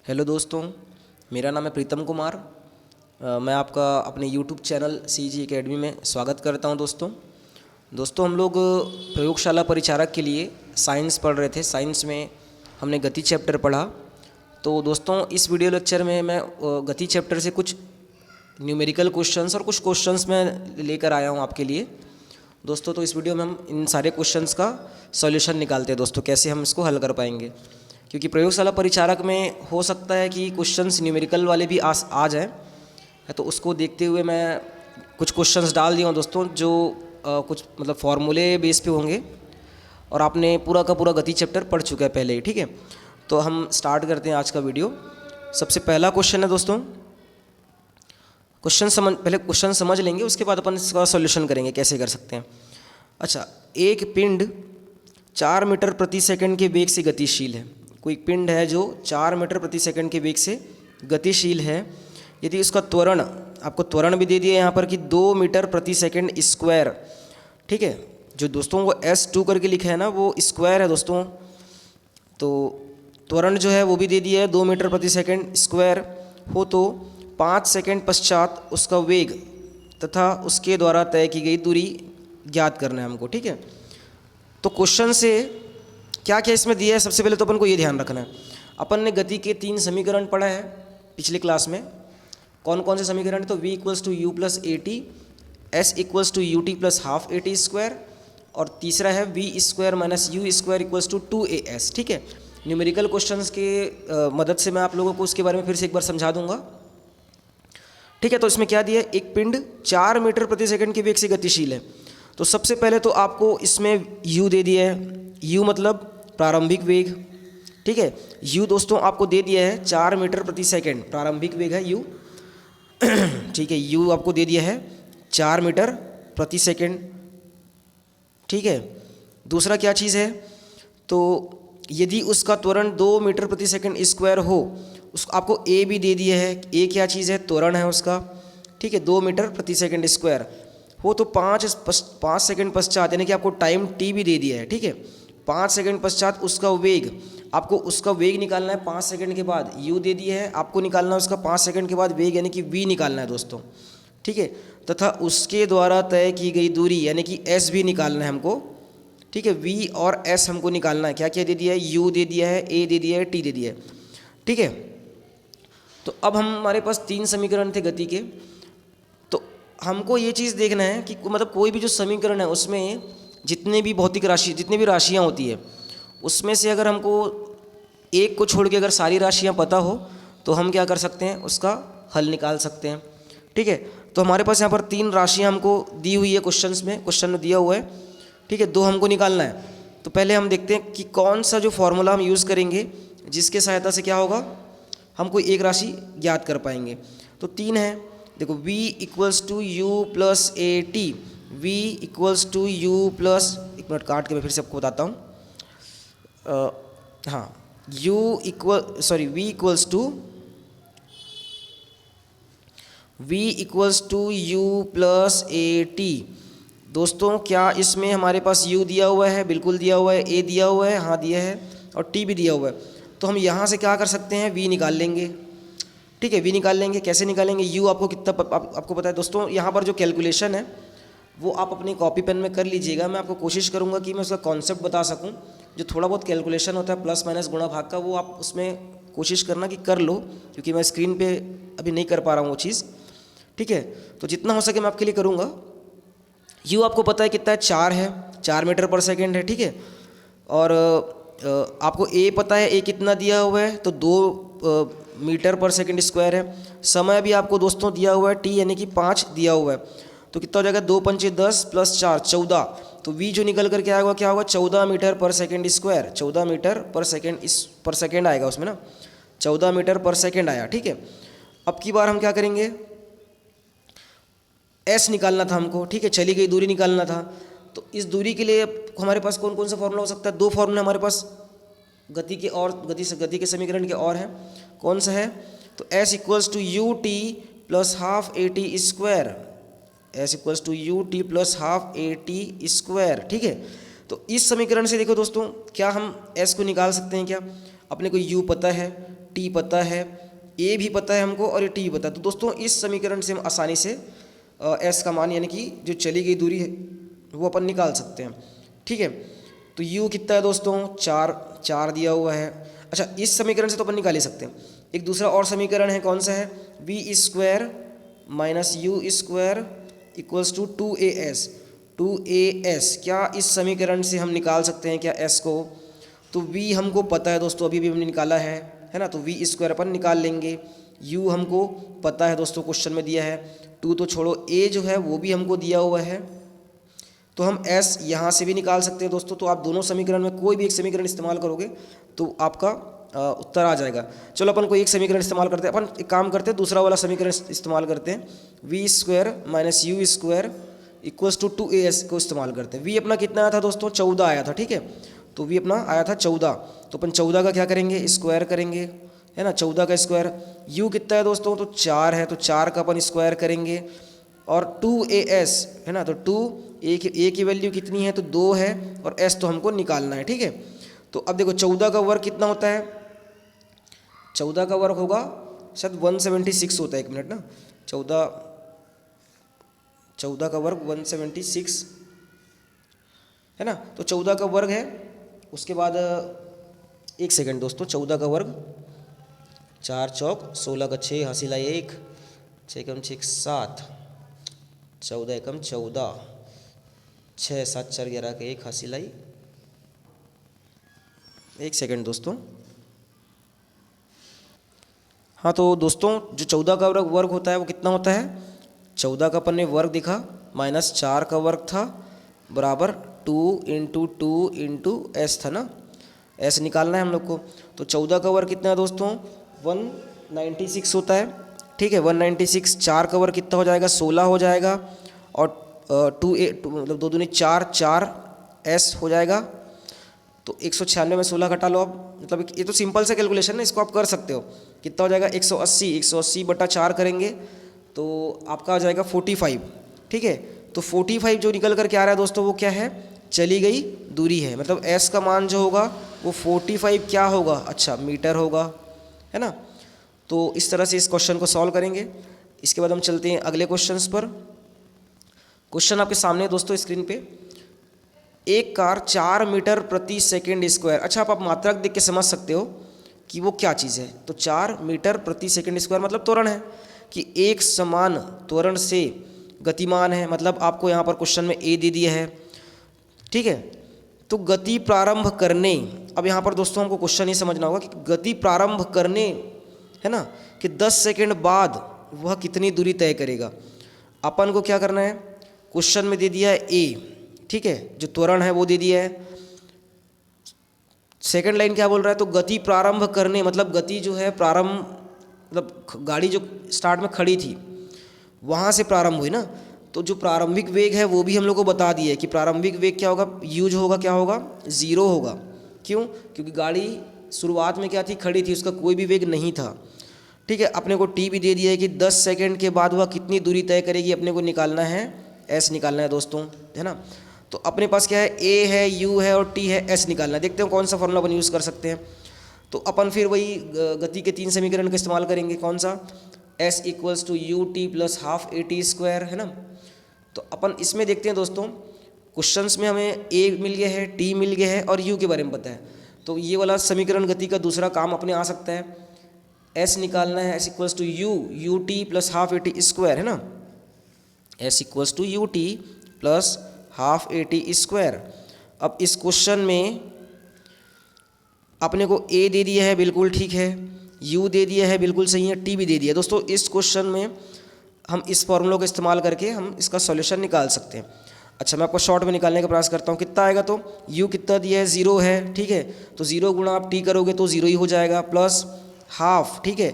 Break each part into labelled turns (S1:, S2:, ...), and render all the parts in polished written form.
S1: Hello दोस्तों, मेरा नाम है प्रीतम कुमार। मैं आपका अपने यूट्यूब चैनल CG एकेडमी में स्वागत करता हूं। दोस्तों हम लोग प्रयोगशाला परिचारक के लिए साइंस पढ़ रहे थे। साइंस में हमने गति चैप्टर पढ़ा। तो दोस्तों इस वीडियो लेक्चर में मैं गति चैप्टर से कुछ न्यूमेरिकल क्वेश्चंस और कुछ क्वेश्चंस मैं लेकर आया हूं आपके लिए। दोस्तों तो इस वीडियो में हम इन सारे क्वेश्चंस का सॉल्यूशन निकालते हैं। दोस्तों कैसे हम इसको हल कर पाएंगे, क्योंकि प्रयोगशाला परिचारक में हो सकता है कि क्वेश्चंस न्यूमेरिकल वाले भी आ जाएँ, तो उसको देखते हुए मैं कुछ क्वेश्चंस डाल दिया हूँ दोस्तों, जो कुछ मतलब फॉर्मूले बेस पे होंगे और आपने पूरा का पूरा गति चैप्टर पढ़ चुका है पहले ही। ठीक है, तो हम स्टार्ट करते हैं आज का वीडियो। सबसे पहला क्वेश्चन है दोस्तों, पहले क्वेश्चन समझ लेंगे, उसके बाद अपन इसका सॉल्यूशन करेंगे कैसे कर सकते हैं। अच्छा, एक पिंड 4 मीटर प्रति सेकंड के वेग से गतिशील है। कोई पिंड है जो 4 मीटर प्रति सेकंड के वेग से गतिशील है। यदि उसका त्वरण, आपको त्वरण भी दे दिया यहाँ पर कि 2 मीटर प्रति सेकंड स्क्वायर। ठीक है, जो दोस्तों वो S2 करके लिखा है ना, वो स्क्वायर है दोस्तों। तो त्वरण जो है वो भी दे दिया है 2 मीटर प्रति सेकंड स्क्वायर हो, तो 5 सेकंड पश्चात उसका वेग तथा उसके द्वारा तय की गई दूरी ज्ञात करना है हमको। ठीक है, तो क्वेश्चन से क्या क्या इसमें दिया है, सबसे पहले तो अपन को ये ध्यान रखना है। अपन ने गति के 3 समीकरण पढ़ा है पिछले क्लास में। कौन कौन से समीकरण? तो v = u + at, s = ut + ½ at square, और तीसरा है v² - u² = 2as। ठीक है, न्यूमेरिकल क्वेश्चंस के मदद से मैं आप लोगों को उसके बारे में फिर से एक बार समझा दूंगा। ठीक है, तो इसमें क्या दिया है, एक पिंड 4 मीटर प्रति सेकंड के वेग से गतिशील है। तो सबसे पहले तो आपको इसमें u दे दिया है। u मतलब प्रारंभिक वेग। ठीक है, u दोस्तों आपको दे दिया है 4 मीटर प्रति सेकंड, प्रारंभिक वेग है u। ठीक है, u आपको दे दिया है 4 मीटर प्रति सेकंड। ठीक है, दूसरा क्या चीज़ है, तो यदि उसका त्वरण 2 मीटर प्रति सेकंड स्क्वायर हो, उस आपको a भी दे दिया है। a क्या चीज़ है? त्वरण है उसका। ठीक है, 2 मीटर प्रति सेकंड स्क्वायर हो, तो 5 सेकंड पश्चात, यानी कि आपको टाइम t भी दे दिया है। ठीक है, 5 सेकंड पश्चात उसका वेग, आपको उसका वेग निकालना है 5 सेकंड के बाद। u दे दिया है, आपको निकालना है उसका 5 सेकंड के बाद वेग, यानी कि v निकालना है दोस्तों। ठीक है, तथा उसके द्वारा तय की गई दूरी, यानी कि s भी निकालना है हमको। ठीक है, v और s हमको निकालना है। क्या क्या दे दिया है? u दे दिया है, a दे दिया है, t दे दिया है। ठीक है, तो अब हमारे पास 3 समीकरण थे गति के। तो हमको ये चीज़ देखना है कि मतलब कोई भी जो समीकरण है उसमें जितने भी भौतिक राशि, जितनी भी राशियाँ होती है, उसमें से अगर हमको एक को छोड़ के अगर सारी राशियाँ पता हो, तो हम क्या कर सकते हैं, उसका हल निकाल सकते हैं। ठीक है, तो हमारे पास यहाँ पर 3 राशियाँ हमको दी हुई है क्वेश्चन में दिया हुआ है। ठीक है, 2 हमको निकालना है। तो पहले हम देखते हैं कि कौन सा जो फॉर्मूला हम यूज़ करेंगे जिसके सहायता से क्या होगा, हम कोई एक राशि ज्ञात कर पाएंगे। तो 3 है, देखो v = u + at, v = u plus, एक मिनट काट के मैं फिर से आपको बताता हूँ। हाँ, v = u + at। दोस्तों क्या इसमें हमारे पास u दिया हुआ है? बिल्कुल दिया हुआ है। a दिया हुआ है? हाँ दिया है। और t भी दिया हुआ है। तो हम यहाँ से क्या कर सकते हैं, v निकाल लेंगे। ठीक है, v निकाल लेंगे। कैसे निकालेंगे? u आपको कितना आपको पता है दोस्तों। यहाँ पर जो कैलकुलेशन है वो आप अपनी कॉपी पेन में कर लीजिएगा। मैं आपको कोशिश करूँगा कि मैं उसका कॉन्सेप्ट बता सकूँ। जो थोड़ा बहुत कैलकुलेशन होता है प्लस माइनस गुणा भाग का, वो आप उसमें कोशिश करना कि कर लो, क्योंकि मैं स्क्रीन पे अभी नहीं कर पा रहा हूँ वो चीज़। ठीक है, तो जितना हो सके मैं आपके लिए करूँगा। u आपको पता है कितना है, 4 है, 4 मीटर पर सेकेंड है। ठीक है, और आपको a पता है, a कितना दिया हुआ है, तो 2 मीटर पर सेकेंड स्क्वायर है। समय भी आपको दोस्तों दिया हुआ है, t यानी कि 5 दिया हुआ है। तो कितना हो जाएगा, 2 पंचे 10 + 4 14। तो v जो निकल कर के आएगा क्या होगा, 14 मीटर पर सेकेंड स्क्वायर। 14 मीटर पर सेकेंड आएगा उसमें ना, 14 मीटर पर सेकेंड आया। ठीक है, अब की बार हम क्या करेंगे, s निकालना था हमको। ठीक है, चली गई दूरी निकालना था। तो इस दूरी के लिए हमारे पास कौन कौन सा फॉर्मूला हो सकता है? 2 फॉर्मूला हमारे पास गति के समीकरण के और हैं। कौन सा है? तो s = ut + ½ at square, s = ut + ½ at square. ठीक है, तो इस समीकरण से देखो दोस्तों, क्या हम s को निकाल सकते हैं क्या? अपने को u पता है, टी पता है, ए भी पता है हमको और ये टी भी पता है। तो दोस्तों इस समीकरण से हम आसानी से एस का मान यानी कि जो चली गई दूरी है वो अपन निकाल सकते हैं। ठीक है, तो यू कितना है दोस्तों, 4 दिया हुआ है। अच्छा, इस समीकरण से तो अपन निकाल ही सकते हैं। एक दूसरा और समीकरण है, कौन सा है, V square minus U square equals to 2as। 2as क्या इस समीकरण से हम निकाल सकते हैं क्या s को? तो v हमको पता है दोस्तों, अभी भी हमने निकाला है ना, तो v स्क्वायर अपन निकाल लेंगे। u हमको पता है दोस्तों, क्वेश्चन में दिया है। 2 तो छोड़ो, a जो है वो भी हमको दिया हुआ है, तो हम s यहाँ से भी निकाल सकते हैं दोस्तों। तो आप दोनों समीकरण में कोई भी एक समीकरण इस्तेमाल करोगे तो आपका उत्तर आ जाएगा। चलो अपन कोई एक समीकरण इस्तेमाल करते हैं, अपन एक काम करते हैं, दूसरा वाला समीकरण इस्तेमाल करते हैं। V square minus U square equals to 2as को इस्तेमाल करते हैं। वी अपना कितना आया था दोस्तों, 14 आया था। ठीक है, तो वी अपना आया था 14, तो अपन 14 का क्या करेंगे, स्क्वायर करेंगे, है ना, 14 का स्क्वायर। यू कितना है दोस्तों, तो 4 है, तो 4 का अपन स्क्वायर करेंगे। और 2as है ना, तो 2 a की वैल्यू कितनी है, तो 2 है, और s तो हमको निकालना है। ठीक है, तो अब देखो 14 का वर्ग कितना होता है, 14 का वर्ग होगा शायद 176 होता है, 1 मिनट ना, 14 का वर्ग 176 है ना, तो 14 का वर्ग है। उसके बाद 1 सेकंड दोस्तों, 14 का वर्ग 4 चौक 16 का 6 हासिल 1, 6 कम 6 7, 14 एकम 14, 6 7 4 11 के 1 हासिल 1 सेकंड दोस्तों। हाँ तो दोस्तों जो 14 का वर्ग होता है वो कितना होता है, 14 का अपन ने वर्ग दिखा माइनस 4 का वर्ग था बराबर 2 इंटू 2 इंटू एस था ना, एस निकालना है हम लोग को। तो 14 का वर्ग कितना है दोस्तों, 196 होता है। ठीक है, 196, 4 का वर्ग कितना हो जाएगा, 16 हो जाएगा, और 2 मतलब 2 दूनी 4, 4 एस हो जाएगा। तो 196 में 16 घटा लो आप, मतलब ये तो सिंपल सा कैलकुलेशन है, इसको आप कर सकते हो। कितना हो जाएगा, 180 बटा 4 करेंगे तो आपका आ जाएगा 45। ठीक है, तो 45 जो निकल कर के आ रहा है दोस्तों वो क्या है, चली गई दूरी है। मतलब s का मान जो होगा वो 45 क्या होगा, अच्छा मीटर होगा, है ना। तो इस तरह से इस क्वेश्चन को सॉल्व करेंगे। इसके बाद हम चलते हैं अगले क्वेश्चंस पर। क्वेश्चन आपके सामने है दोस्तों स्क्रीन पे, एक कार 4 मीटर प्रति सेकेंड स्क्वायर। अच्छा आप मात्रक देख के समझ सकते हो कि वो क्या चीज़ है। तो 4 मीटर प्रति सेकेंड स्क्वायर मतलब त्वरण है, कि एक समान त्वरण से गतिमान है। मतलब आपको यहाँ पर क्वेश्चन में ए दे दिया है। ठीक है, तो गति प्रारंभ करने, अब यहाँ पर दोस्तों हमको क्वेश्चन ये समझना होगा कि गति प्रारंभ करने, है ना, कि 10 सेकेंड बाद वह कितनी दूरी तय करेगा। अपन को क्या करना है, क्वेश्चन में दे दिया है ए, ठीक है, जो त्वरण है वो दे दिया है। सेकंड लाइन क्या बोल रहा है, तो गति प्रारंभ करने, मतलब गति जो है प्रारंभ, मतलब गाड़ी जो स्टार्ट में खड़ी थी वहाँ से प्रारंभ हुई ना, तो जो प्रारंभिक वेग है वो भी हम लोग को बता दिया है कि प्रारंभिक वेग क्या होगा, यूज होगा क्या होगा, 0 होगा। क्यों, क्योंकि गाड़ी शुरुआत में क्या थी, खड़ी थी, उसका कोई भी वेग नहीं था। ठीक है, अपने को टी भी दे दिया है कि 10 सेकेंड के बाद वह कितनी दूरी तय करेगी, अपने को निकालना है, एस निकालना है दोस्तों, है ना। तो अपने पास क्या है, ए है, यू है और टी है, एस निकालना है। देखते हैं कौन सा फॉर्मूला अपन यूज़ कर सकते हैं। तो अपन फिर वही गति के 3 समीकरण का इस्तेमाल करेंगे। कौन सा, S equals to U T plus half A T square, है ना। तो अपन इसमें देखते हैं दोस्तों, क्वेश्चंस में हमें ए मिल गया है, टी मिल गया है और यू के बारे में पता है। तो ये वाला समीकरण गति का दूसरा काम अपने आ सकता है, एस निकालना है, S equals to U T plus half A T square, है ना। S equals to U T plus half A T square. अब इस क्वेश्चन में अपने को ए दे दिया है, बिल्कुल ठीक है, यू दे दिया है, बिल्कुल सही है, टी भी दे दिया है। दोस्तों इस क्वेश्चन में हम इस फॉर्मूला का इस्तेमाल करके हम इसका सॉल्यूशन निकाल सकते हैं। अच्छा मैं आपको शॉर्ट में निकालने का प्रयास करता हूँ। कितना आएगा, तो यू कितना दिया है, 0 है, ठीक है, तो 0 गुणा आप टी करोगे तो 0 ही हो जाएगा, प्लस हाफ, ठीक है,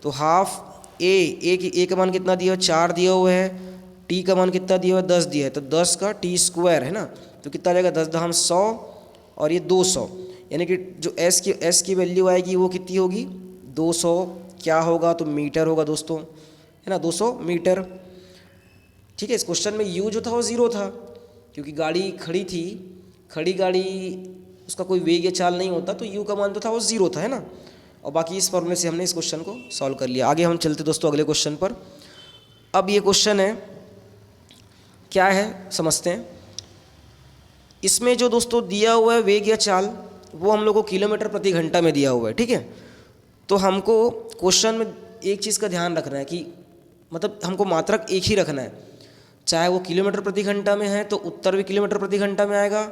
S1: तो हाफ ए का मान कितना दिया है, 4 दिया हुआ है, टी का मान कितना दिया हुआ है, 10 दिया है, तो 10 का टी स्क्वायर, है ना। तो कितना आ जाएगा, 10 दहम 100 और ये 200, यानी कि जो एस की वैल्यू आएगी वो कितनी होगी, 200 क्या होगा, तो मीटर होगा दोस्तों, है ना, 200 मीटर। ठीक है, इस क्वेश्चन में यू जो था वो 0 था, क्योंकि गाड़ी खड़ी थी, खड़ी गाड़ी उसका कोई वेग या चाल नहीं होता, तो यू का मान तो था वो 0 था, है ना। और बाकी इस फॉर्मूले से हमने इस क्वेश्चन को सॉल्व कर लिया। आगे हम चलते दोस्तों अगले क्वेश्चन पर। अब ये क्वेश्चन है, क्या है समझते हैं। इसमें जो दोस्तों दिया हुआ है वेग या चाल, वो हम लोग को किलोमीटर प्रति घंटा में दिया हुआ है, ठीक है। तो हमको क्वेश्चन में एक चीज़ का ध्यान रखना है कि मतलब हमको मात्रक एक ही रखना है, चाहे वो किलोमीटर प्रति घंटा में है तो उत्तर भी किलोमीटर प्रति घंटा में आएगा,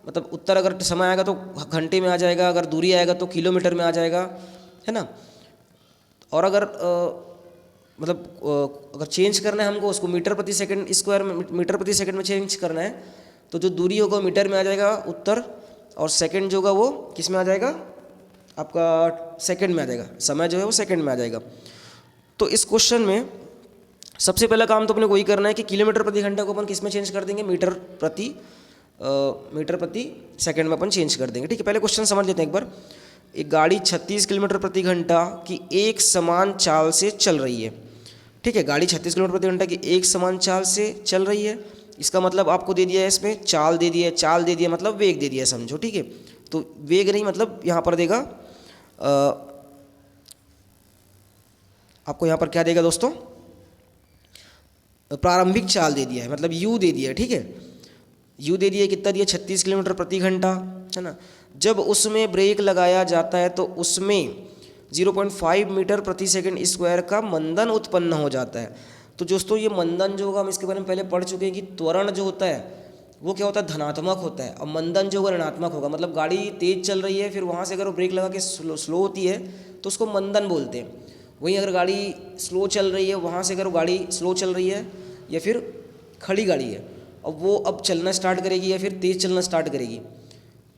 S1: मतलब उत्तर अगर समय आएगा तो घंटे में आ जाएगा, अगर दूरी आएगा तो किलोमीटर में आ जाएगा, है ना। और अगर अगर चेंज करना है हमको उसको मीटर प्रति सेकंड स्क्वायर में, मीटर प्रति सेकंड में चेंज करना है, तो जो दूरी होगा मीटर में आ जाएगा उत्तर, और सेकंड जो होगा वो किस में आ जाएगा, आपका सेकंड में आ जाएगा, समय जो है वो सेकंड में आ जाएगा। तो इस क्वेश्चन में सबसे पहला काम तो अपने को वही करना है कि किलोमीटर प्रति घंटा को अपन किस में चेंज कर देंगे, मीटर प्रति सेकंड में अपन चेंज कर देंगे, ठीक है। पहले क्वेश्चन समझ लेते हैं एक बार। एक गाड़ी 36 किलोमीटर प्रति घंटा की एक समान चाल से चल रही है, ठीक है। गाड़ी 36 किलोमीटर प्रति घंटा की एक समान चाल से चल रही है, इसका मतलब आपको दे दिया है, इसमें चाल दे दिया है, चाल दे दिया मतलब वेग दे दिया है, समझो, ठीक है। तो वेग नहीं, मतलब यहाँ पर देगा आपको यहाँ पर क्या देगा दोस्तों, प्रारंभिक चाल दे दिया है, मतलब u दे दिया है, ठीक है। u दे दिया है, कितना दिया, 36 किलोमीटर प्रति घंटा, है ना। जब उसमें ब्रेक लगाया जाता है तो उसमें 0.5 मीटर प्रति सेकंड स्क्वायर का मंदन उत्पन्न हो जाता है। तो दोस्तों ये मंदन जो होगा, हम इसके बारे में पहले पढ़ चुके हैं कि त्वरण जो होता है वो क्या होता है, धनात्मक होता है, और मंदन जो होगा ऋणात्मक होगा। मतलब गाड़ी तेज चल रही है, फिर वहाँ से अगर वो ब्रेक लगा के स्लो होती है तो उसको मंदन बोलते हैं। वहीं अगर गाड़ी स्लो चल रही है, वहाँ से अगर वो गाड़ी स्लो चल रही है या फिर खड़ी गाड़ी है और वो अब चलना स्टार्ट करेगी या फिर तेज़ चलना स्टार्ट करेगी,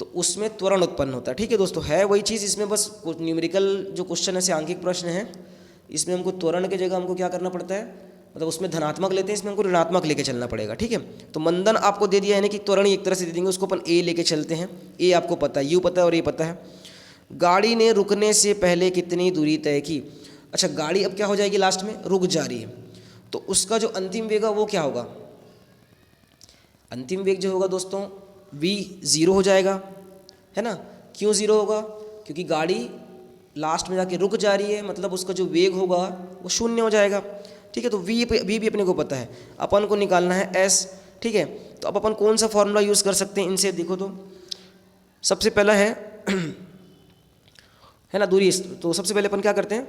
S1: तो उसमें त्वरण उत्पन्न होता है, ठीक है दोस्तों। है वही चीज़, इसमें बस न्यूमेरिकल जो क्वेश्चन है, सांख्यिक प्रश्न है, इसमें हमको त्वरण की जगह हमको क्या करना पड़ता है, मतलब उसमें धनात्मक लेते हैं, इसमें हमको ऋणात्मक लेके चलना पड़ेगा, ठीक है। तो मंदन आपको दे दिया है, यानी कि त्वरण एक तरह से दे देंगे, उसको अपन ए लेके चलते हैं। ए आपको पता है, यू पता है और ए पता है। गाड़ी ने रुकने से पहले कितनी दूरी तय की। अच्छा, गाड़ी अब क्या हो जाएगी, लास्ट में रुक जा रही है, तो उसका जो अंतिम वेग है वो क्या होगा, अंतिम वेग जो होगा दोस्तों v 0 हो जाएगा, है ना। क्यों 0 होगा, क्योंकि गाड़ी लास्ट में जाके रुक जा रही है, मतलब उसका जो वेग होगा वो शून्य हो जाएगा, ठीक है। तो v भी अपने को पता है, अपन को निकालना है s, ठीक है। तो अब अपन कौन सा फॉर्मूला यूज़ कर सकते हैं इनसे, देखो तो सबसे पहला है ना दूरी। तो सबसे पहले अपन क्या करते हैं,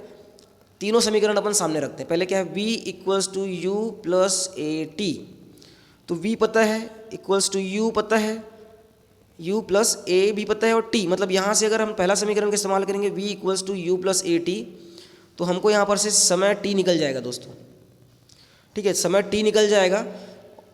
S1: तीनों समीकरण अपन सामने रखते हैं। पहले क्या है, v equals to U plus A T, तो v पता है, इक्वल्स टू u पता है, u प्लस a भी पता है, और t, मतलब यहाँ से अगर हम पहला समीकरण का इस्तेमाल करेंगे v equals to U plus A T, तो हमको यहाँ पर से समय t निकल जाएगा दोस्तों, ठीक है। समय t निकल जाएगा,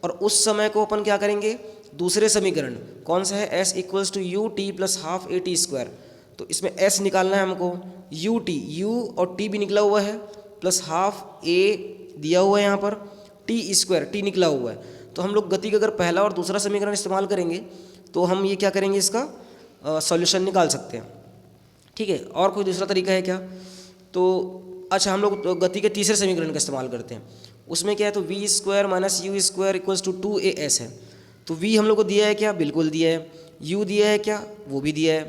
S1: और उस समय को अपन क्या करेंगे, दूसरे समीकरण कौन सा है, s equals to U T plus half A T square, तो इसमें s निकालना है हमको, u t, u और t भी निकला हुआ है, प्लस हाफ a दिया हुआ है यहाँ पर, t स्क्वायर, t निकला हुआ है। तो हम लोग गति का अगर पहला और दूसरा समीकरण इस्तेमाल करेंगे तो हम ये क्या करेंगे, इसका सॉल्यूशन निकाल सकते हैं, ठीक है। और कोई दूसरा तरीका है क्या, तो अच्छा हम लोग गति के तीसरे समीकरण का इस्तेमाल करते हैं। उसमें क्या है, तो V square minus U square equals to 2as है। तो v हम लोग को दिया है क्या, बिल्कुल दिया है। u दिया है क्या, वो भी दिया है।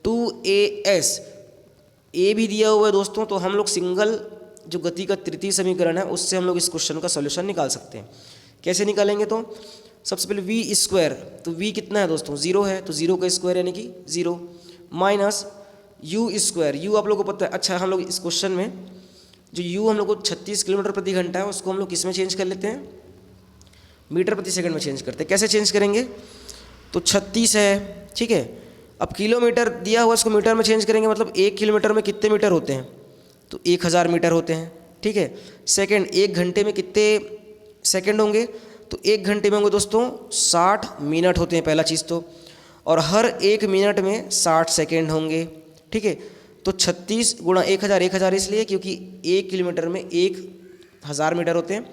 S1: 2as a भी दिया हुआ है दोस्तों। तो हम लोग सिंगल जो गति का तृतीय समीकरण है उससे हम लोग इस क्वेश्चन का सॉल्यूशन निकाल सकते हैं। कैसे निकालेंगे, तो सबसे पहले v स्क्वायर, तो v कितना है दोस्तों, 0 है, तो 0 का स्क्वायर यानी कि 0, माइनस u स्क्वायर, u आप लोगों को पता है। अच्छा, हम लोग इस क्वेश्चन में जो u हम लोग को 36 किलोमीटर प्रति घंटा है उसको हम लोग किस में चेंज कर लेते हैं, मीटर प्रति सेकंड में चेंज करते हैं। कैसे चेंज करेंगे, तो 36 है, ठीक है। अब किलोमीटर दिया हुआ उसको मीटर में चेंज करेंगे, मतलब 1 किलोमीटर में कितने मीटर होते हैं, तो 1000 मीटर होते हैं, ठीक है। सेकंड, 1 घंटे में कितने सेकंड होंगे, तो 1 घंटे में होंगे दोस्तों 60 मिनट होते हैं, पहला चीज़ तो, और हर 1 मिनट में 60 सेकंड होंगे, ठीक है। तो 36 गुणा 1000, 1000 इसलिए क्योंकि 1 किलोमीटर में 1000 मीटर होते हैं,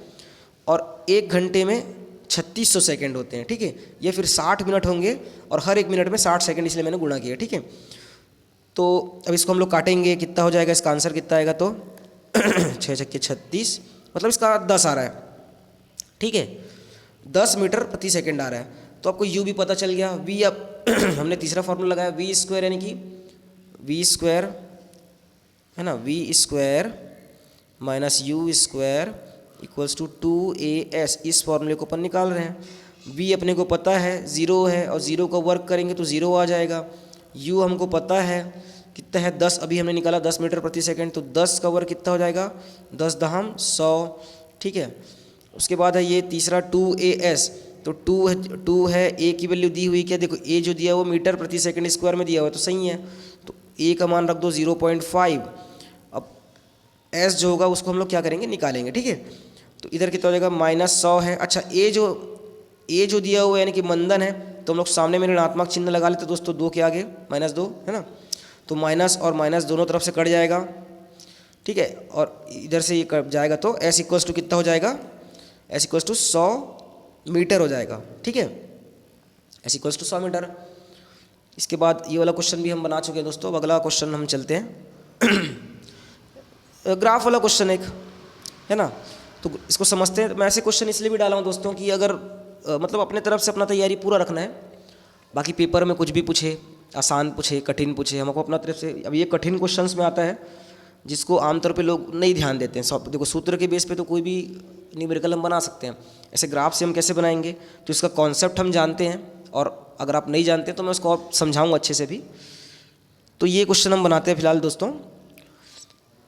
S1: और 1 घंटे में 3600 सेकंड होते हैं, ठीक है। ये फिर 60 मिनट होंगे, और हर 1 मिनट में 60 सेकंड, इसलिए मैंने गुणा किया, ठीक है। तो अब इसको हम लोग काटेंगे, कितना हो जाएगा, इसका आंसर कितना आएगा, तो 6 छक्के 36, मतलब इसका 10 आ रहा है, ठीक है। 10 मीटर प्रति सेकंड आ रहा है। तो आपको u भी पता चल गया, v अब हमने तीसरा फॉर्मूला लगाया, v स्क्वायर यानी कि v स्क्वायर है ना, V square minus U square equals to 2as, इस फॉर्मूले को अपन निकाल रहे हैं। v अपने को पता है 0 है, और 0 का वर्क करेंगे तो 0 आ जाएगा। u हमको पता है कितना है 10, अभी हमने निकाला 10 मीटर प्रति सेकंड, तो 10 का वर्क कितना हो जाएगा 10 दहम 100, ठीक है। उसके बाद है ये तीसरा 2as, तो 2 है, a की वैल्यू दी हुई क्या, देखो a जो दिया वो मीटर प्रति सेकंड स्क्वायर में दिया हुआ है, तो सही है, तो a का मान रख दो 0.5। अब s जो होगा उसको हम लोग क्या करेंगे, निकालेंगे, ठीक है। तो इधर कितना हो जाएगा -100 है। अच्छा a जो दिया हुआ है यानी कि मंदन है, तो हम लोग सामने में ऋणात्मक चिन्ह लगा लेते दोस्तों, 2 के आगे -2 है ना, तो माइनस और माइनस दोनों तरफ से कट जाएगा, ठीक है। और इधर से ये कट जाएगा तो s इक्वल्स टू कितना हो जाएगा, s इक्वल्स टू 100 मीटर हो जाएगा, ठीक है, s इक्वल्स टू 100 मीटर। इसके बाद ये वाला क्वेश्चन भी हम बना चुके हैं दोस्तों। अब अगला क्वेश्चन हम चलते हैं ग्राफ वाला क्वेश्चन एक है ना, तो इसको समझते हैं। मैं ऐसे क्वेश्चन इसलिए भी डाला हूँ दोस्तों कि अगर मतलब अपने तरफ से अपना तैयारी पूरा रखना है, बाकी पेपर में कुछ भी पूछे, आसान पूछे कठिन पूछे, हमको अपना तरफ से। अब ये कठिन क्वेश्चंस में आता है जिसको आमतौर पे लोग नहीं ध्यान देते हैं। देखो सूत्र के बेस पे तो कोई भी न्यूमेरिकल हम बना सकते हैं, ऐसे ग्राफ से हम कैसे बनाएंगे, तो इसका कॉन्सेप्ट हम जानते हैं, और अगर आप नहीं जानते तो मैं उसको और समझाऊँगा अच्छे से भी। तो ये क्वेश्चन हम बनाते हैं फिलहाल दोस्तों।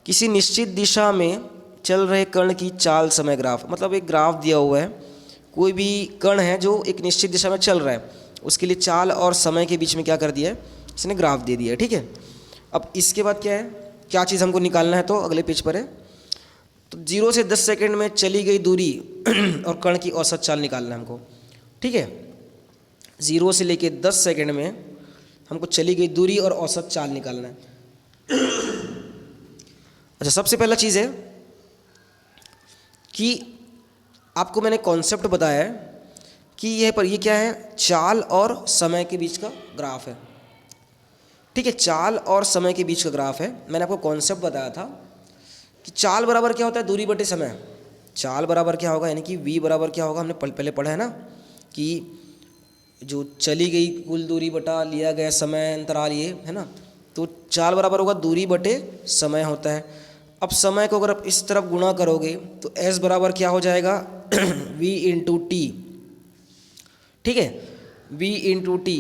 S1: किसी निश्चित दिशा में चल रहे कण की चाल समय ग्राफ, मतलब एक ग्राफ दिया हुआ है, कोई भी कण है जो एक निश्चित दिशा में चल रहा है, उसके लिए चाल और समय के बीच में क्या कर दिया है, इसने ग्राफ दे दिया है, ठीक है। अब इसके बाद क्या है, क्या चीज़ हमको निकालना है, तो अगले पेज पर है, तो 0 से 10 सेकंड में चली गई दूरी और कण की औसत चाल निकालना है हमको, ठीक है। 0 से लेके 10 सेकंड में हमको चली गई दूरी और औसत चाल निकालना है। अच्छा, सबसे पहला चीज़ है कि आपको मैंने कॉन्सेप्ट बताया है कि ये क्या है, चाल और समय के बीच का ग्राफ है, ठीक है। चाल और समय के बीच का ग्राफ है। मैंने आपको कॉन्सेप्ट बताया था कि चाल बराबर क्या होता है, दूरी बटे समय। चाल बराबर क्या होगा, यानी कि v बराबर क्या होगा, हमने पहले पढ़ा है ना कि जो चली गई कुल दूरी बटा लिया गया समय अंतराल, ये है ना, तो चाल बराबर होगा दूरी बटे समय होता है। अब समय को अगर आप इस तरफ गुणा करोगे तो s बराबर क्या हो जाएगा v इंटू टी, ठीक है, v इंटू टी।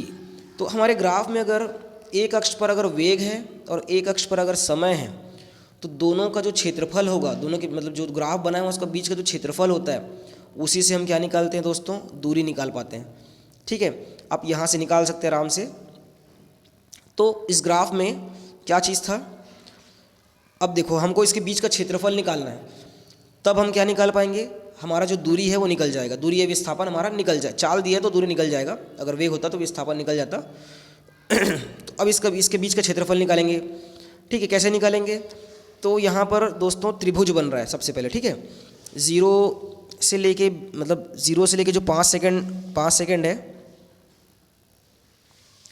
S1: तो हमारे ग्राफ में अगर एक अक्ष पर अगर वेग है और एक अक्ष पर अगर समय है, तो दोनों का जो क्षेत्रफल होगा, दोनों के मतलब जो ग्राफ बनाया है उसका बीच का जो क्षेत्रफल होता है, उसी से हम क्या निकालते हैं दोस्तों, दूरी निकाल पाते हैं, ठीक है। आप यहाँ से निकाल सकते हैं आराम से। तो इस ग्राफ में क्या चीज़ था, अब देखो हमको इसके बीच का क्षेत्रफल निकालना है, तब हम क्या निकाल पाएंगे, हमारा जो दूरी है वो निकल जाएगा, दूरी या विस्थापन हमारा निकल जाए। चाल दिया तो दूरी निकल जाएगा, अगर वेग होता तो विस्थापन निकल जाता। तो अब इसके बीच का क्षेत्रफल निकालेंगे, ठीक है। कैसे निकालेंगे, तो यहाँ पर दोस्तों त्रिभुज बन रहा है सबसे पहले, ठीक है। 0 से लेके मतलब 0 से लेके जो 5 सेकंड है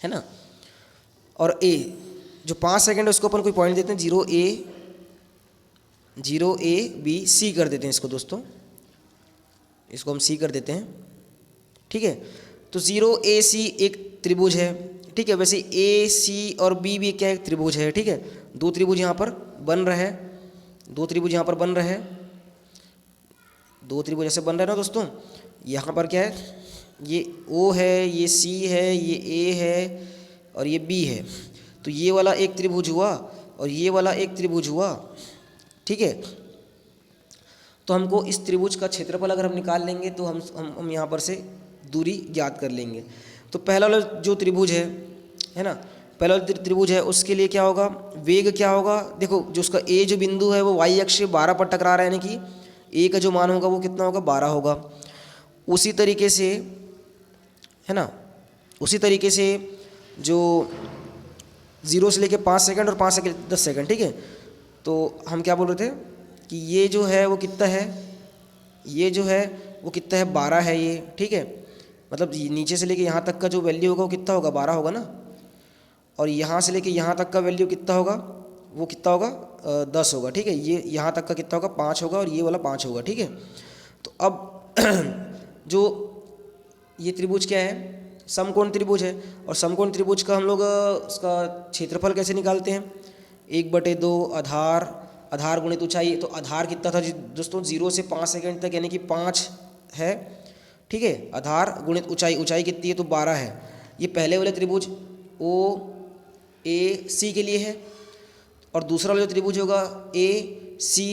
S1: ना, और a जो 5 सेकंड है उसको अपन कोई पॉइंट देते हैं 0a b c कर देते हैं इसको दोस्तों, इसको हम c कर देते हैं, ठीक है। तो 0ac एक त्रिभुज है, ठीक है। वैसे ac और b भी क्या एक त्रिभुज है, ठीक है। दो त्रिभुज यहाँ पर बन रहे हैं, दो त्रिभुज यहाँ पर बन रहे हैं, दो त्रिभुज ऐसे बन रहे हैं ना दोस्तों। यहाँ पर क्या है, ये O है, ये C है, ये A है और ये B है। तो ये वाला एक त्रिभुज हुआ और ये वाला एक त्रिभुज हुआ, ठीक है। तो हमको इस त्रिभुज का क्षेत्रफल अगर हम निकाल लेंगे तो हम यहाँ पर से दूरी ज्ञात कर लेंगे। तो पहला वाला जो त्रिभुज है ना, पहला वाला त्रिभुज है, उसके लिए क्या होगा, वेग क्या होगा, देखो जो उसका A जो बिंदु है वो y अक्ष से 12 पर टकरा रहा है, यानी कि A का जो मान होगा वो कितना होगा, 12 होगा। उसी तरीके से है ना, उसी तरीके से जो 0 से लेके 5 सेकंड और 5 से 10 सेकंड, ठीक है। तो हम क्या बोल रहे थे कि ये जो है वो कितना है, ये जो है वो कितना है, 12 है ये, ठीक है। मतलब नीचे से लेके यहाँ तक का जो वैल्यू होगा वो कितना होगा, 12 होगा ना। और यहाँ से लेके यहाँ तक का वैल्यू कितना होगा, वो कितना होगा, 10 होगा, ठीक है। ये यहाँ तक का कितना होगा, 5 होगा और ये वाला 5 होगा, ठीक है। तो अब जो ये त्रिभुज क्या है, समकोण त्रिभुज है। और समकोण त्रिभुज का हम लोग उसका क्षेत्रफल कैसे निकालते हैं, 1/2 आधार, आधार गुणित ऊंचाई, तो आधार कितना था दोस्तों 0 से 5 सेकंड तक, यानी कि 5 है, ठीक है। आधार गुणित ऊंचाई, ऊंचाई कितनी है तो 12 है। ये पहले वाले त्रिभुज ओ ए सी के लिए है, और दूसरा वाला जो त्रिभुज होगा ए सी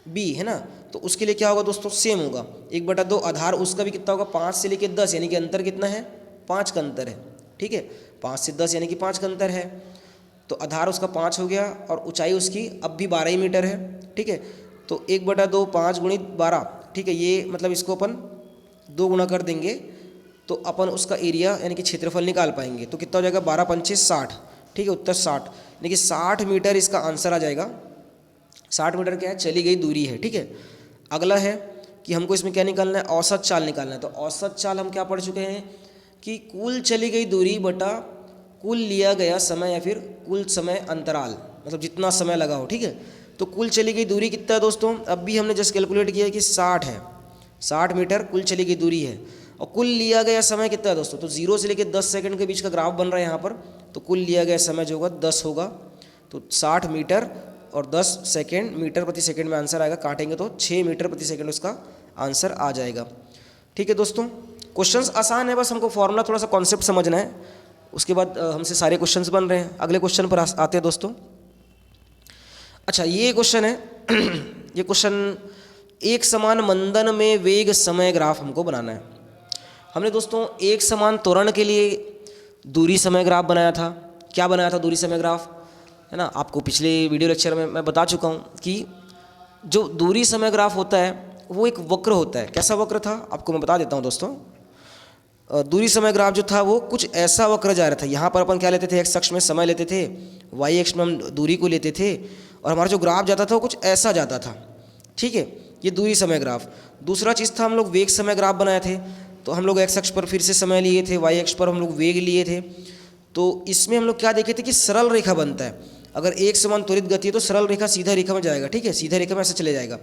S1: बी, है ना, तो उसके लिए क्या होगा दोस्तों, सेम होगा। 1/2 आधार उसका भी कितना होगा 5 से लेकर 10, यानी कि अंतर कितना है 5 का अंतर है, ठीक है। 5 से 10 यानी कि 5 का अंतर है, तो आधार उसका 5 हो गया और ऊंचाई उसकी अब भी 12 ही मीटर है, ठीक है। तो 1/2 5 गुणित 12, ठीक है, ये मतलब इसको अपन 2 गुना कर देंगे तो अपन उसका एरिया यानी कि क्षेत्रफल निकाल पाएंगे। तो कितना हो जाएगा 12 पंचे 60, ठीक है, उत्तर 60, यानी कि 60 मीटर इसका आंसर आ जाएगा। 60 मीटर क्या है, चली गई दूरी है, ठीक है। अगला है कि हमको इसमें क्या निकालना है, औसत चाल निकालना है। तो औसत चाल हम क्या पढ़ चुके हैं कि कुल चली गई दूरी बटा कुल लिया गया समय, या फिर कुल समय अंतराल, मतलब जितना समय लगा हो, ठीक है। तो कुल चली गई दूरी कितना है दोस्तों, अब भी हमने जस्ट कैलकुलेट किया है कि 60 है, 60 मीटर कुल चली गई दूरी है। और कुल लिया गया समय कितना है दोस्तों, तो 0 से लेकर 10 सेकंड के बीच का ग्राफ बन रहा है यहाँ पर, तो कुल लिया गया समय जो होगा 10 होगा। तो 60 मीटर और 10 सेकेंड, मीटर प्रति सेकंड में आंसर आएगा, काटेंगे तो 6 मीटर प्रति सेकंड उसका आंसर आ जाएगा, ठीक है दोस्तों। क्वेश्चंस आसान है, बस हमको फॉर्मूला थोड़ा सा कॉन्सेप्ट समझना है, उसके बाद हमसे सारे क्वेश्चंस बन रहे हैं। अगले क्वेश्चन पर आते हैं दोस्तों। अच्छा, ये क्वेश्चन है ये क्वेश्चन, एक समान मंदन में वेग समय ग्राफ हमको बनाना है। हमने दोस्तों एक समान त्वरण के लिए दूरी समय ग्राफ बनाया था। क्या बनाया था दूरी समय ग्राफ, है ना, आपको पिछले वीडियो लेक्चर में मैं बता चुका हूँ कि जो दूरी समय ग्राफ होता है वो एक वक्र होता है। कैसा वक्र था आपको मैं बता देता हूँ दोस्तों। दूरी समय ग्राफ जो था वो कुछ ऐसा वक्र जा रहा था। यहाँ पर अपन क्या लेते थे, एक्स अक्ष में समय लेते थे, वाई अक्ष में हम दूरी को लेते थे, और हमारा जो ग्राफ जाता था वो कुछ ऐसा जाता था, ठीक है। ये दूरी समय ग्राफ। दूसरा चीज़ था, हम लोग वेग समय ग्राफ बनाए थे। तो हम लोग एक्स अक्ष पर फिर से समय लिए थे, वाई अक्ष पर हम लोग वेग लिए थे। तो इसमें हम लोग क्या देखे थे कि सरल रेखा बनता है। अगर एक समान त्वरित गति है तो सरल रेखा सीधा रेखा में जाएगा, ठीक है, सीधा रेखा में ऐसे चले जाएगा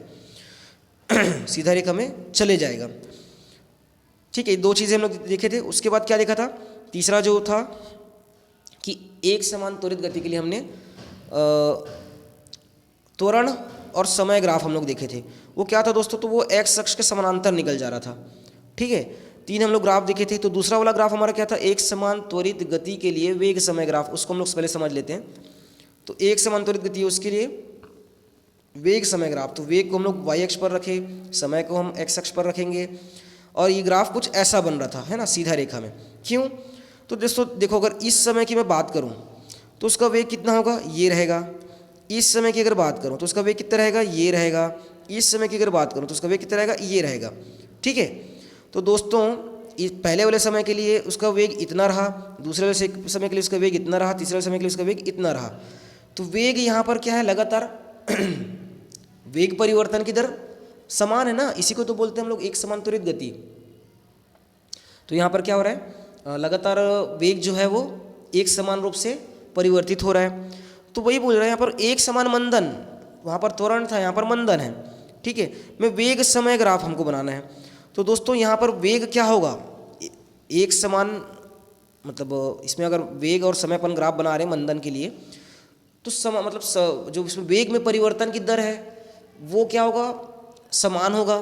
S1: सीधा रेखा में चले जाएगा, ठीक है। दो चीज़ें हम लोग देखे थे। उसके बाद क्या देखा था, तीसरा जो था कि एक समान त्वरित गति के लिए हमने त्वरण और समय ग्राफ हम लोग देखे थे। वो क्या था दोस्तों, तो वो एक्स अक्ष के समानांतर निकल जा रहा था, ठीक है। 3 हम लोग ग्राफ देखे थे। तो दूसरा वाला ग्राफ हमारा क्या था, एक समान त्वरित गति के लिए वेग समय ग्राफ, उसको हम लोग पहले समझ लेते हैं। तो एक समान त्वरित गति है उसके लिए वेग समय ग्राफ, तो वेग को हम लोग वाई अक्ष पर रखे, समय को हम एक्स अक्ष पर रखेंगे, और ये ग्राफ कुछ ऐसा बन रहा था, है ना, सीधा रेखा में। क्यों, तो दोस्तों देखो, अगर इस समय की मैं बात करूं तो उसका वेग कितना होगा, ये रहेगा। इस समय की अगर बात करूं तो उसका वेग कितना रहेगा, ये रहेगा। इस समय की अगर बात करूं तो उसका वेग कितना रहेगा, ये रहेगा, ठीक है। तो दोस्तों पहले वाले समय के लिए उसका वेग इतना रहा, दूसरे वाले समय के लिए उसका वेग इतना रहा, तीसरे वाले समय के लिए उसका वेग इतना रहा। तो वेग यहाँ पर क्या है, लगातार वेग परिवर्तन की दर समान है ना, इसी को तो बोलते हैं हम लोग एक समान त्वरित गति। तो यहाँ पर क्या हो रहा है, लगातार वेग जो है वो एक समान रूप से परिवर्तित हो रहा है। तो वही बोल रहा है यहाँ पर एक समान मंदन, वहाँ पर त्वरण था, यहाँ पर मंदन है, ठीक है। में वेग समय ग्राफ हमको बनाना है। तो दोस्तों यहाँ पर वेग क्या होगा, एक समान, मतलब इसमें अगर वेग और समय अपन ग्राफ बना रहे हैं मंदन के लिए, तो समय मतलब जो इसमें वेग में परिवर्तन की दर है वो क्या होगा, समान होगा,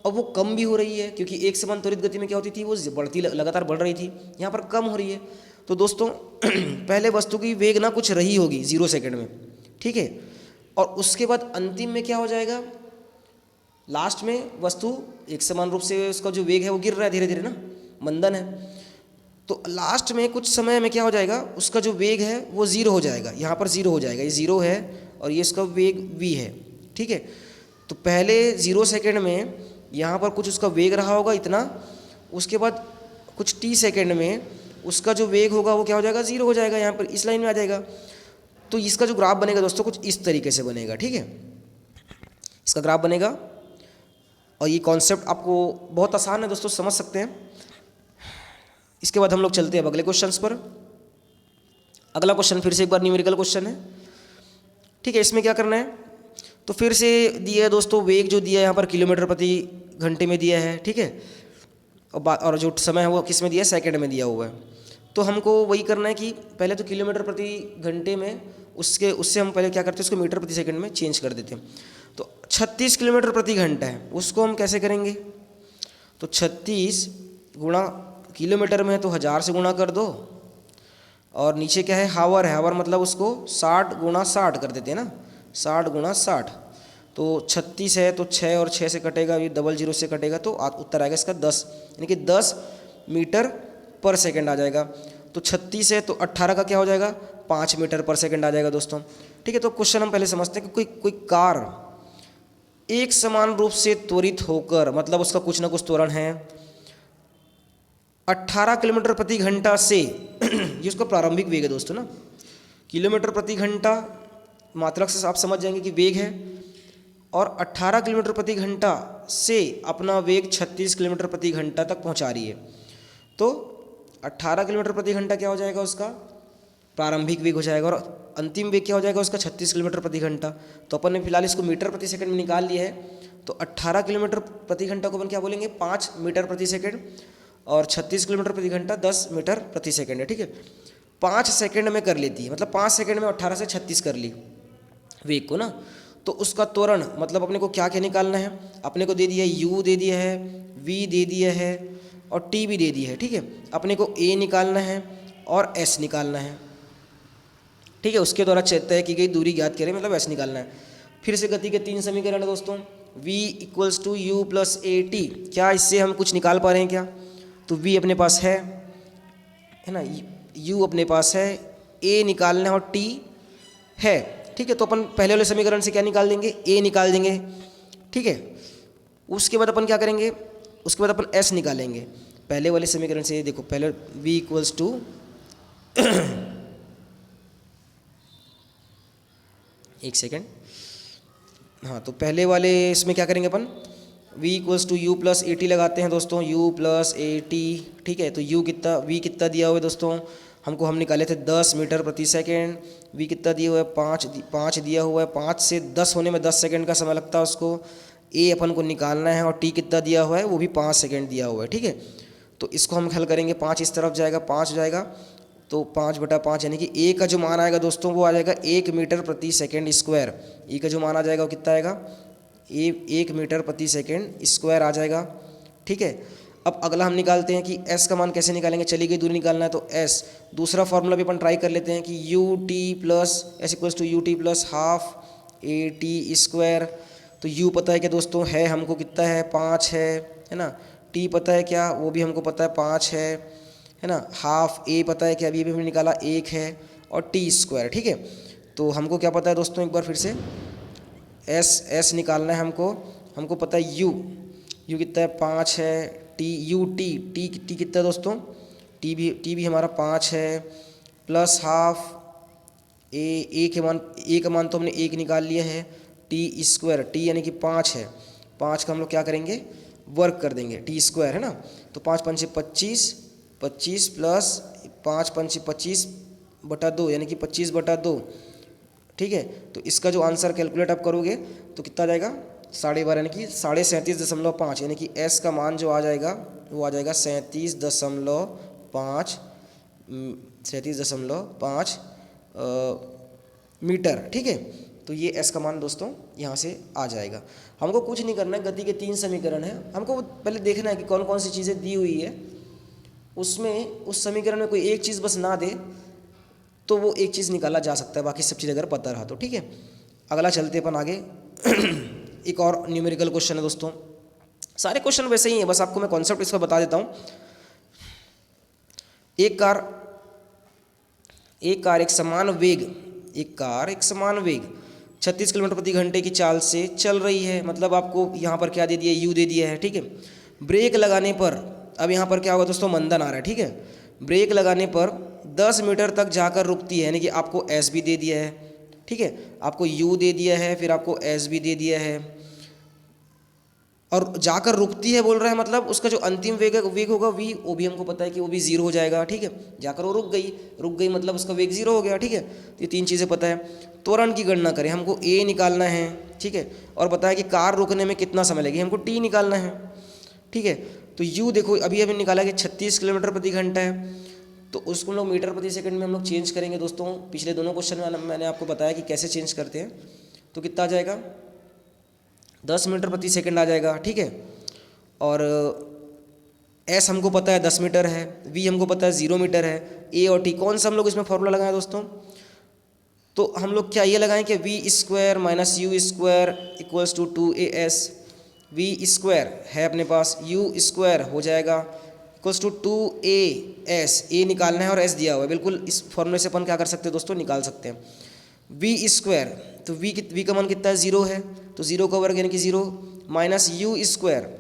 S1: और वो कम भी हो रही है, क्योंकि एक समान त्वरित गति में क्या होती थी, वो बढ़ती लगातार बढ़ रही थी, यहाँ पर कम हो रही है। तो दोस्तों पहले वस्तु की वेग ना कुछ रही होगी 0 सेकंड में, ठीक है, और उसके बाद अंतिम में क्या हो जाएगा, लास्ट में वस्तु एक समान रूप से उसका जो वेग है वो गिर रहा है धीरे धीरे ना, मंदन है। तो लास्ट में कुछ समय में क्या हो जाएगा, उसका जो वेग है वो 0 हो जाएगा, यहाँ पर 0 हो जाएगा, ये 0 है और ये इसका वेग v है, ठीक है। तो पहले 0 सेकंड में यहाँ पर कुछ उसका वेग रहा होगा इतना, उसके बाद कुछ t सेकंड में उसका जो वेग होगा वो क्या हो जाएगा, 0 हो जाएगा, यहाँ पर इस लाइन में आ जाएगा। तो इसका जो ग्राफ बनेगा दोस्तों कुछ इस तरीके से बनेगा, ठीक है, इसका ग्राफ बनेगा। और ये कॉन्सेप्ट आपको बहुत आसान है दोस्तों, समझ सकते हैं। इसके बाद हम लोग चलते हैं अब अगले क्वेश्चंस पर। अगला क्वेश्चन फिर से एक बार न्यूमेरिकल क्वेश्चन है, ठीक है। इसमें क्या करना है, तो फिर से दिया है दोस्तों, वेग जो दिया है यहाँ पर किलोमीटर प्रति घंटे में दिया है, ठीक है, और जो समय है वो किस में दिया है, सेकंड में दिया हुआ है। तो हमको वही करना है कि पहले तो किलोमीटर प्रति घंटे में उससे हम पहले क्या करते हैं, उसको मीटर प्रति सेकंड में चेंज कर देते हैं। तो 36 किलोमीटर प्रति घंटा है, उसको हम कैसे करेंगे, तो 36 गुणा किलोमीटर में है तो 1000 से गुणा कर दो, और नीचे क्या है हावर है, हावर मतलब उसको 60 गुणा 60 कर देते हैं ना, 60 गुणा 60। तो 36 है तो 6 और 6 से कटेगा, ये 00 से कटेगा तो उत्तर आएगा इसका 10, यानी कि 10 मीटर पर सेकंड आ जाएगा। तो 36 है तो 18 का क्या हो जाएगा, 5 मीटर पर सेकंड आ जाएगा दोस्तों। ठीक है, तो क्वेश्चन हम पहले समझते हैं कि कोई कार एक समान रूप से त्वरित होकर, मतलब उसका कुछ ना कुछ त्वरण है, 18 किलोमीटर प्रति घंटा से ये उसका प्रारंभिक वेग है दोस्तों ना, किलोमीटर प्रति घंटा मात्रक से आप समझ जाएंगे कि वेग है, और 18 किलोमीटर प्रति घंटा से अपना वेग 36 किलोमीटर प्रति घंटा तक पहुंचा रही है। तो 18 किलोमीटर प्रति घंटा क्या हो जाएगा, उसका प्रारंभिक वेग हो जाएगा, और अंतिम वेग क्या हो जाएगा उसका 36 किलोमीटर प्रति घंटा। तो अपन ने फिलहाल इसको मीटर प्रति सेकंड में निकाल लिया है, तो 18 किलोमीटर प्रति घंटा को अपन क्या बोलेंगे, 5 मीटर प्रति सेकंड, और 36 किलोमीटर प्रति घंटा 10 मीटर प्रति सेकंड है। ठीक है, 5 सेकंड में कर लेती है, मतलब 5 सेकंड में 18 से 36 कर ली वेग को ना। तो उसका त्वरण मतलब अपने को क्या क्या निकालना है, अपने को दे दिया है u दे दिया है, v दे दिया है, और t भी दे दिया है। ठीक है, अपने को a निकालना है और s निकालना है। ठीक है, उसके द्वारा तय की गई दूरी ज्ञात करें, मतलब s निकालना है। फिर से गति के 3 समीकरण है दोस्तों, v = u + at। क्या इससे हम कुछ निकाल पा रहे हैं क्या, तो v अपने पास है ना, u अपने पास है, a निकालना है और t है। ठीक है, तो अपन पहले वाले समीकरण से क्या निकाल देंगे, a निकाल देंगे। ठीक है, उसके बाद अपन क्या करेंगे, उसके बाद अपन s निकालेंगे पहले वाले समीकरण से। देखो पहले v = एक सेकेंड, हाँ, तो पहले वाले इसमें क्या करेंगे अपन, v = u + at लगाते हैं दोस्तों, u + at। ठीक है, तो u कितना, v कितना दिया हुआ है दोस्तों, हम निकाले थे 10 मीटर प्रति सेकंड, v कितना दिया हुआ है, 5 दिया हुआ है, 5 से 10 होने में 10 सेकंड का समय लगता है उसको। a अपन को निकालना है, और t कितना दिया हुआ है, वो भी 5 सेकंड दिया हुआ है। ठीक है, तो इसको हम हल करेंगे, 5 इस तरफ जाएगा, 5 हो जाएगा, तो 5/5 यानी कि a का जो मान आएगा दोस्तों वो आ जाएगा 1 मीटर प्रति सेकेंड स्क्वायर। a का जो मान आ जाएगा वो कितना आएगा, 1 मीटर प्रति सेकेंड स्क्वायर आ जाएगा। ठीक है, अब अगला हम निकालते हैं कि s का मान कैसे निकालेंगे, चली गई दूरी निकालना है, तो s दूसरा फॉर्मूला भी अपन ट्राई कर लेते हैं कि ut + s = ut + ½ at²। तो u पता है क्या दोस्तों, है हमको कितना है, 5 है ना, t पता है क्या, वो भी हमको पता है 5 है ना, ½ a पता है कि अभी हमने निकाला 1 है, और t²। ठीक है, तो हमको क्या पता है दोस्तों, एक बार फिर से s निकालना है हमको पता है u कितना है, 5 है, t कितना है दोस्तों, t भी हमारा 5 है, +½ a का मान तो हमने 1 निकाल लिया है, t² t यानी कि 5 है, 5 का हम लोग क्या करेंगे, वर्क कर देंगे, t² है ना। तो 5 × 5 = 25 प्लस 5 × 25/2 यानी कि 25/2। ठीक है, तो इसका जो आंसर कैलकुलेट आप करोगे तो कितना आ जाएगा, 12.5 यानी कि 37.5, यानी कि s का मान जो आ जाएगा वो आ जाएगा 37.5 मीटर। ठीक है, तो ये s का मान दोस्तों यहाँ से आ जाएगा। हमको कुछ नहीं करना है, गति के 3 समीकरण है, हमको पहले देखना है कि कौन कौन सी चीज़ें दी हुई है, उसमें उस समीकरण में कोई एक चीज़ बस ना दे तो वो एक चीज़ निकाला जा सकता है, बाकी सब चीज़ अगर पता रहा तो। ठीक है, अगला चलते अपन आगे। एक और न्यूमेरिकल क्वेश्चन है दोस्तों, सारे क्वेश्चन वैसे ही हैं, बस आपको मैं कॉन्सेप्ट इसका बता देता हूँ। एक कार एक समान वेग 36 किलोमीटर प्रति घंटे की चाल से चल रही है, मतलब आपको यहाँ पर क्या दे दिया, u दे दिया है। ठीक है, ब्रेक लगाने पर अब यहाँ पर क्या होगा दोस्तों, मंदन आ रहा है। ठीक है, ब्रेक लगाने पर 10 मीटर तक जाकर रुकती है, यानी कि आपको s भी दे दिया है। ठीक है, आपको u दे दिया है, फिर आपको s भी दे दिया है, और जाकर रुकती है बोल रहा है, मतलब उसका जो अंतिम वेग होगा v, वो भी हमको पता है कि वो भी 0 हो जाएगा। ठीक है, जाकर वो रुक गई मतलब उसका वेग 0 हो गया। ठीक है, तो ये 3 चीज़ें पता है। त्वरण की गणना करें, हमको a निकालना है। ठीक है, और बताया कि कार रुकने में कितना समय लगेगा, हमको t निकालना है। ठीक है, तो u देखो अभी हमने निकाला कि 36 किलोमीटर प्रति घंटा है, तो उसको हम लोग मीटर प्रति सेकंड में हम लोग चेंज करेंगे दोस्तों। पिछले दोनों क्वेश्चन में मैंने आपको बताया कि कैसे चेंज करते हैं। तो कितना आ जाएगा, 10 मीटर प्रति सेकंड आ जाएगा, ठीक है। और एस हमको पता है 10 मीटर है, वी हमको पता है 0 मीटर है, ए और टी कौन सा हम लोग इसमें फॉर्मूला लगाएं दोस्तों। तो हम लोग क्या ये लगाएं कि V square minus U square equals to 2as। V square है अपने पास, यू स्क्वायर हो जाएगा इक्वल्स टू 2as। ए निकालना है और एस दिया हुआ है, बिल्कुल इस फॉर्मूले से अपन क्या कर सकते हैं दोस्तों, निकाल सकते हैं। वी स्क्वायर, तो वी का मान कितना है, 0 है, तो 0 का वर्ग यानी कि 0 माइनस यू स्क्वायर,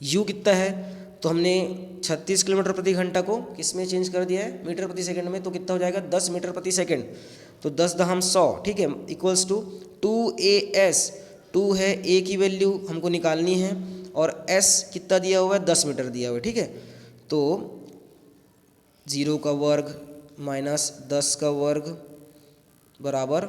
S1: यू कितना है, तो हमने 36 किलोमीटर प्रति घंटा को किस में चेंज कर दिया है, मीटर प्रति सेकंड में। तो कितना हो जाएगा, 10 मीटर प्रति सेकंड, तो 10 दहम 100, ठीक है, इक्वल्स टू 2as। 2 है, ए की वैल्यू हमको निकालनी है और s कितना दिया हुआ है, 10 मीटर दिया हुआ है, ठीक है। तो 0 का वर्ग माइनस 10 का वर्ग बराबर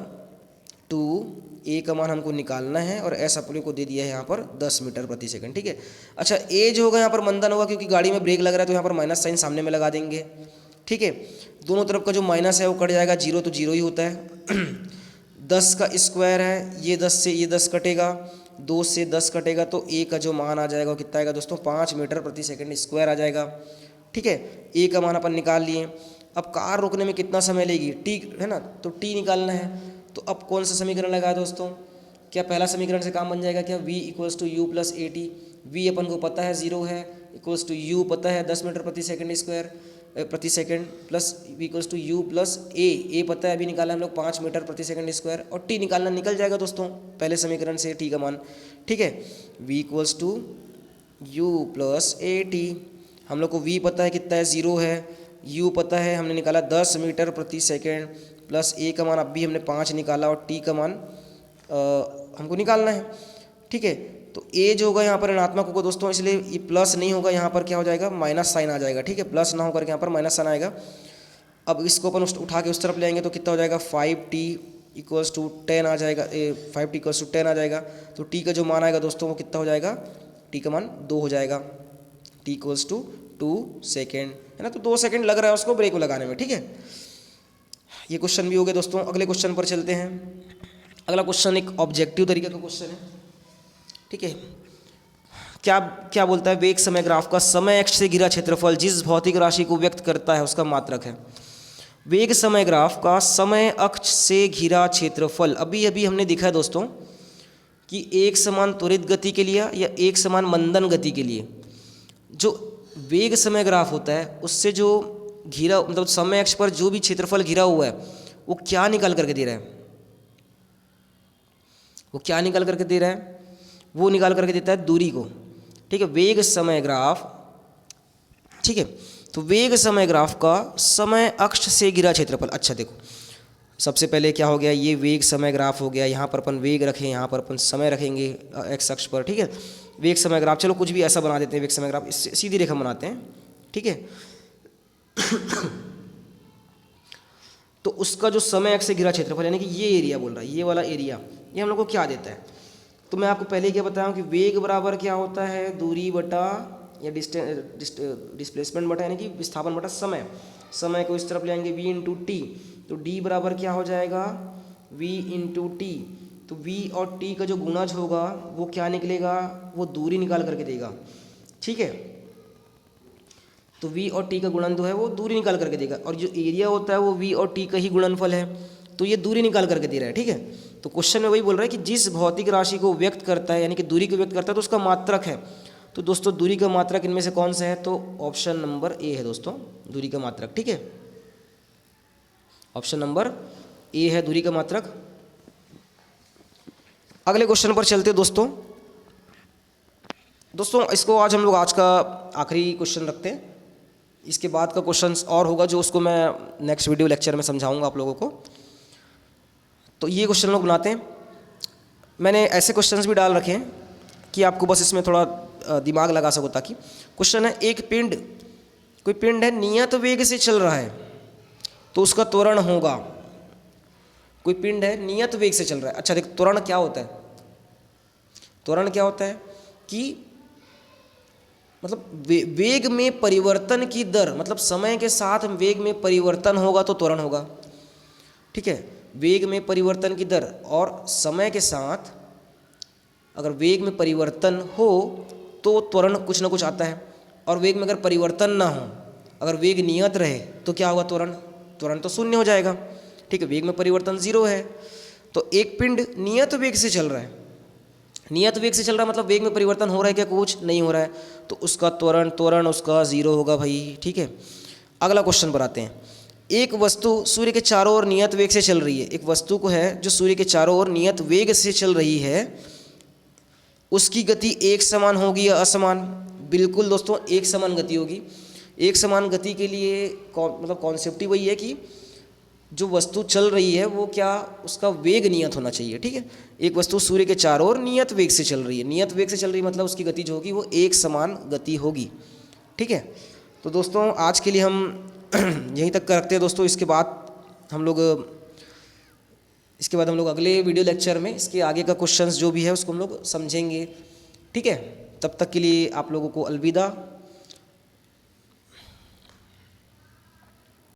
S1: 2, ए का मान हमको निकालना है और एस अपने को दे दिया है यहाँ पर 10 मीटर प्रति सेकंड, ठीक है। अच्छा, ए जो होगा यहाँ पर मंदन होगा क्योंकि गाड़ी में ब्रेक लग रहा है, तो यहाँ पर माइनस साइन सामने में लगा देंगे, ठीक है। दोनों तरफ का जो माइनस है वो कट जाएगा, 0 तो 0 ही होता है। 10 का स्क्वायर है, ये 10 से ये 10 कटेगा, 2 से 10 कटेगा, तो ए का जो मान आ जाएगा वो कितना आएगा दोस्तों, 5 मीटर प्रति सेकंड स्क्वायर आ जाएगा, ठीक है। ए का मान अपन निकाल लिए। अब कार रोकने में कितना समय लेगी, टी है ना, तो टी निकालना है। तो अब कौन सा समीकरण लगाया दोस्तों, क्या पहला समीकरण से काम बन जाएगा क्या, v equals to U plus A T. V अपन को पता है 0 है, इक्वल्स टू यू पता है 10 मीटर प्रति सेकंड स्क्वायर प्रति second, plus V equals to U plus A पता है, अभी निकाला हम लोग 5 मीटर प्रति सेकंड स्क्वायर, और टी निकालना निकल जाएगा दोस्तों पहले समीकरण से टी का मान, ठीक है। v equals to U plus A T, हम लोग को v पता है कितना है, 0 है, u पता है हमने निकाला 10 मीटर प्रति सेकेंड, प्लस a का मान अभी हमने 5 निकाला और t का मान हमको निकालना है, ठीक है। तो a जो होगा यहाँ पर ऋणात्मक होगा दोस्तों, इसलिए ये प्लस नहीं होगा, यहाँ पर क्या हो जाएगा, माइनस साइन आ जाएगा, ठीक है। प्लस ना होकर के यहाँ पर माइनस साइन आएगा। अब इसको अपन उठा के उस तरफ ले आएंगे तो कितना हो जाएगा, 5t इक्वल्स टू 10 आ जाएगा, 5t इक्वल्स टू 10 आ जाएगा। तो t का जो मान आएगा दोस्तों वो कितना हो जाएगा, t का मान 2 हो जाएगा, t इक्वल्स टू 2 सेकेंड, है ना। तो 2 सेकेंड लग रहा है उसको ब्रेक लगाने में, ठीक है। ये क्वेश्चन भी हो गया दोस्तों। अगले क्वेश्चन पर चलते हैं। अगला क्वेश्चन एक ऑब्जेक्टिव तरीके का क्वेश्चन है, ठीक है। क्या क्या बोलता है, वेग समय ग्राफ का समय अक्ष से घिरा क्षेत्रफल जिस भौतिक राशि को व्यक्त करता है उसका मात्रक है। वेग समय ग्राफ का समय अक्ष से घिरा क्षेत्रफल, अभी अभी हमने देखा है दोस्तों कि एक समान त्वरित गति के लिए या एक समान मंदन गति के लिए जो वेग समय ग्राफ होता है उससे जो घिरा, मतलब समय अक्ष पर जो भी क्षेत्रफल घिरा हुआ है वो क्या निकाल करके दे रहा है, वो क्या निकाल करके दे रहा है, वो निकाल करके देता है दूरी को, ठीक है। वेग समय ग्राफ, ठीक है। तो वेग समय ग्राफ का समय अक्ष से घिरा क्षेत्रफल, अच्छा देखो सबसे पहले क्या हो गया, ये वेग समय ग्राफ हो गया, यहाँ पर अपन वेग रखें, यहाँ पर अपन समय रखेंगे एक्स अक्ष पर, ठीक है। वेग समय ग्राफ, चलो कुछ भी ऐसा बना देते हैं, वेग समय ग्राफ इससे सीधी रेखा बनाते हैं, ठीक है। तो उसका जो समय अक्ष से घिरा क्षेत्रफल यानी कि ये एरिया बोल रहा है, ये वाला एरिया, ये हम लोग को क्या देता है। तो मैं आपको पहले क्या बताया कि वेग बराबर क्या होता है, दूरी बटा या डिस्प्लेसमेंट बटा यानी कि विस्थापन बटा समय। समय को इस तरफ ले आएंगे v इंटू टी, तो d बराबर क्या हो जाएगा, v इंटू टी। तो v और t का जो गुणज होगा वो क्या निकलेगा, वो दूरी निकाल करके देगा, ठीक है। तो v और t का गुणन जो है वो दूरी निकाल करके देगा, और जो एरिया होता है वो v और t का ही गुणनफल है, तो ये दूरी निकाल करके दे रहा है, ठीक है। तो क्वेश्चन में वही बोल रहा है कि जिस भौतिक राशि को व्यक्त करता है यानी कि दूरी को व्यक्त करता है तो उसका मात्रक है। तो दोस्तों दूरी का मात्रक इनमें से कौन सा है, तो ऑप्शन नंबर ए है दोस्तों, दूरी का मात्रक, ठीक है। ऑप्शन नंबर ए है दूरी का मात्रक। अगले क्वेश्चन पर चलते हैं दोस्तों। इसको आज हम लोग आज का आखिरी क्वेश्चन रखते हैं, इसके बाद का क्वेश्चन और होगा जो उसको मैं नेक्स्ट वीडियो लेक्चर में समझाऊंगा आप लोगों को। तो ये क्वेश्चन लोग बनाते हैं, मैंने ऐसे क्वेश्चंस भी डाल रखे हैं कि आपको बस इसमें थोड़ा दिमाग लगा सको ताकि। क्वेश्चन है, एक पिंड, कोई पिंड है नियत वेग से चल रहा है तो उसका त्वरण होगा। कोई पिंड है नियत वेग से चल रहा है, अच्छा देख त्वरण क्या होता है, त्वरण क्या होता है कि मतलब वेग में परिवर्तन की दर, मतलब समय के साथ वेग में परिवर्तन होगा तो त्वरण होगा। ठीक है, वेग में परिवर्तन की दर और समय के साथ अगर वेग में परिवर्तन हो तो त्वरण कुछ ना कुछ आता है, और वेग में अगर परिवर्तन ना हो, अगर वेग नियत रहे तो क्या होगा, त्वरण, त्वरण तो शून्य हो जाएगा। ठीक है, वेग में परिवर्तन 0 है, तो एक पिंड नियत वेग से चल रहा है, नियत वेग से चल रहा है मतलब वेग में परिवर्तन हो रहा है क्या, कुछ नहीं हो रहा है, तो उसका त्वरण त्वरण उसका 0 होगा भाई। ठीक है, अगला क्वेश्चन पर आते हैं। एक वस्तु सूर्य के चारों ओर नियत वेग से चल रही है, एक वस्तु को है जो सूर्य के चारों ओर नियत वेग से चल रही है, उसकी गति एक समान होगी या असमान? बिल्कुल दोस्तों, एक समान गति होगी। एक समान गति के लिए मतलब कॉन्सेप्ट ही वही है कि जो वस्तु चल रही है वो क्या, उसका वेग नियत होना चाहिए। ठीक है, एक वस्तु सूर्य के चारों ओर नियत वेग से चल रही है, नियत वेग से चल रही है मतलब उसकी गति जो होगी वो एक समान गति होगी। ठीक है, तो दोस्तों आज के लिए हम यहीं तक रखते हैं दोस्तों। इसके बाद हम लोग अगले वीडियो लेक्चर में इसके आगे का क्वेश्चंस जो भी है उसको हम लोग समझेंगे। ठीक है, तब तक के लिए आप लोगों को अलविदा।